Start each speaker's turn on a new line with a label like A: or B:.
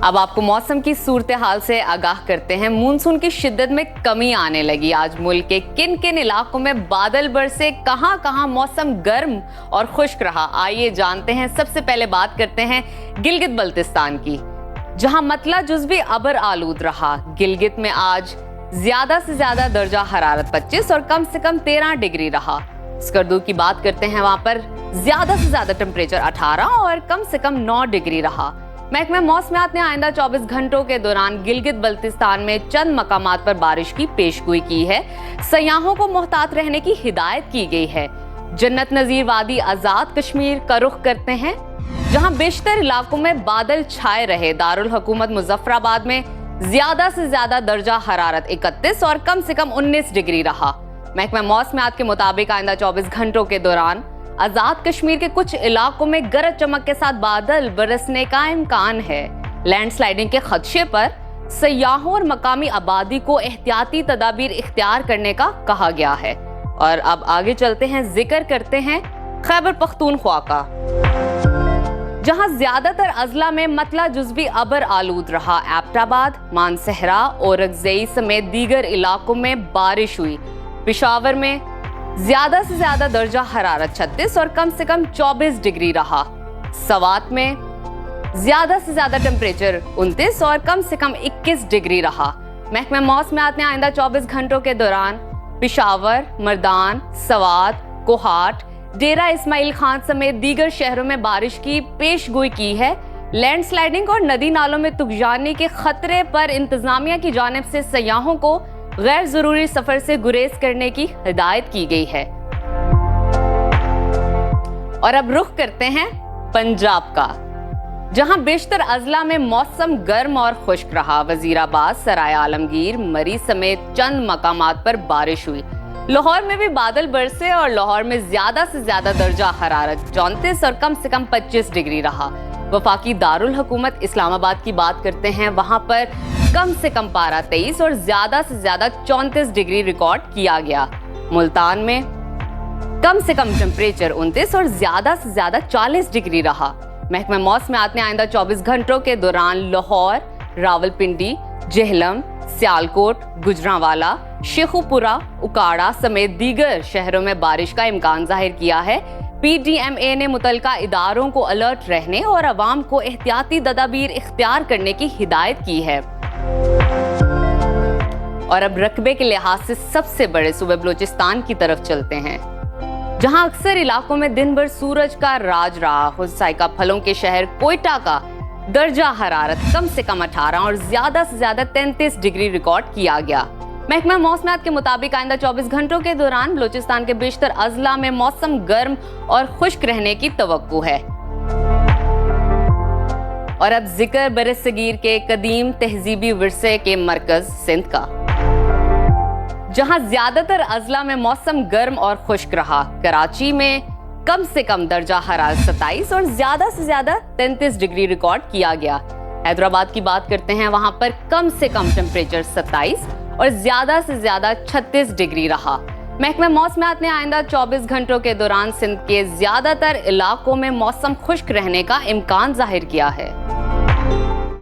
A: अब आपको मौसम की सूरत हाल से आगाह करते हैं। मानसून की शिद्दत में कमी आने लगी। आज मुल्क के किन किन इलाकों में बादल बरसे, कहां कहां मौसम गर्म और खुश्क रहा, आइए जानते हैं। सबसे पहले बात करते हैं गिलगित बल्तिस्तान की, जहां मतला जुज़वी अबर आलूद रहा। गिलगित में आज ज्यादा से ज्यादा दर्जा हरारत 25 और कम से कम 13 डिग्री रहा। स्कर्दू की बात करते हैं, वहां पर ज्यादा से ज्यादा टेम्परेचर 18 और कम से कम 9 डिग्री रहा। महकमा मौसमियात ने आइंदा 24 घंटों के दौरान गिलगित बल्तिस्तान में चंद मकामात पर बारिश की पेशगोई की है। सयाहों को मोहतात रहने की हिदायत की गई है। जन्नत नजीर वादी आजाद कश्मीर का रुख करते हैं, जहां बेशतर इलाकों में बादल छाए रहे। दारुल हुकूमत मुजफ्फराबाद में ज्यादा से ज्यादा दर्जा हरारत 31 और कम से कम 19 डिग्री रहा। महकमा मौसमियात के मुताबिक आइंदा 24 घंटों के दौरान आजाद कश्मीर के कुछ इलाकों में गरज चमक के साथ बादल बरसने का इम्कान है। लैंडस्लाइडिंग के खदशे पर सयाहों और मकामी आबादी को एहतियाती तदाबीर इख्तियार करने का कहा गया है। और अब आगे चलते हैं, जिक्र करते हैं खैबर पख्तूनख्वा का, जहां ज्यादातर अजला में मतला जुज़वी अबर आलूद रहा। एबटाबाद, मानसहरा, औरंगजेई समेत दीगर इलाकों में बारिश हुई। पेशावर में ज्यादा से ज्यादा दर्जा हरारत 36 और कम से कम 24 डिग्री रहा। सवात में ज्यादा से ज्यादा टेम्परेचर 29 और कम से कम 21 डिग्री रहा। महकमा मौसमियात ने आइंदा 24 घंटों के दौरान पेशावर, मर्दान, सवात, कोहाट, डेरा इस्माइल खान समेत दीगर शहरों में बारिश की पेशगोई की है। लैंडस्लाइडिंग और नदी नालों में तुगजानी के खतरे पर इंतजामिया की जानिब से सयाहों को गैर जरूरी सफर से गुरेज करने की हिदायत की गई है। और अब रुख करते हैं पंजाब का, जहां बेशतर अजला में मौसम गर्म और खुश्क रहा। वजीराबाद, सराय आलमगीर, मरी समेत चंद मकामात पर बारिश हुई। लाहौर में भी बादल बरसे और लाहौर में ज्यादा से ज्यादा दर्जा हरारत 34 और कम से कम 25 डिग्री रहा। वफाकी दारुल हुकूमत इस्लामाबाद की बात करते हैं, वहां पर कम से कम पारा 23 और ज्यादा से ज्यादा 34 डिग्री रिकॉर्ड किया गया। मुल्तान में कम से कम टेम्परेचर 29 और ज्यादा से ज्यादा 40 डिग्री रहा। महकमा मौसमियात ने आइंदा 24 घंटों के दौरान लाहौर, रावलपिंडी, जेहलम, सियालकोट, गुजरांवाला, शेखुपुरा, उकाड़ा समेत दीगर शहरों में बारिश का इम्कान जाहिर किया है। PDMA ने मुतलका इदारों को अलर्ट रहने और अवाम को एहतियाती तदाबीर इख्तियार करने की हिदायत की है। और अब रकबे के लिहाज से सबसे बड़े सूबे बलूचिस्तान की तरफ चलते हैं, जहां अक्सर इलाकों में दिन भर सूरज का राज रहा। हुस्साइका फलों के शहर कोयटा का दर्जा हरारत कम से कम 18 और ज्यादा से ज्यादा 33 डिग्री रिकॉर्ड किया गया। महकमा मौसमियात के मुताबिक आइंदा 24 घंटों के दौरान बलूचिस्तान के बेशतर अजला में मौसम गर्म और खुश्क रहने की तवक्को है। और अब जिक्र बरसगीर के कदीम तहजीबी विरसे के मरकज सिंध का, जहां ज्यादातर अजला में मौसम गर्म और खुश्क रहा। कराची में कम से कम दर्जा हरारत 27 और ज्यादा से ज्यादा 33 डिग्री रिकॉर्ड किया गया। हैदराबाद की बात करते हैं, वहां पर कम से कम टेम्परेचर 27 और ज्यादा से ज्यादा 36 डिग्री रहा। महकमा मौसमियात ने आइंदा 24 घंटों के दौरान सिंध के ज्यादातर इलाकों में मौसम खुश्क रहने का इम्कान जाहिर किया है।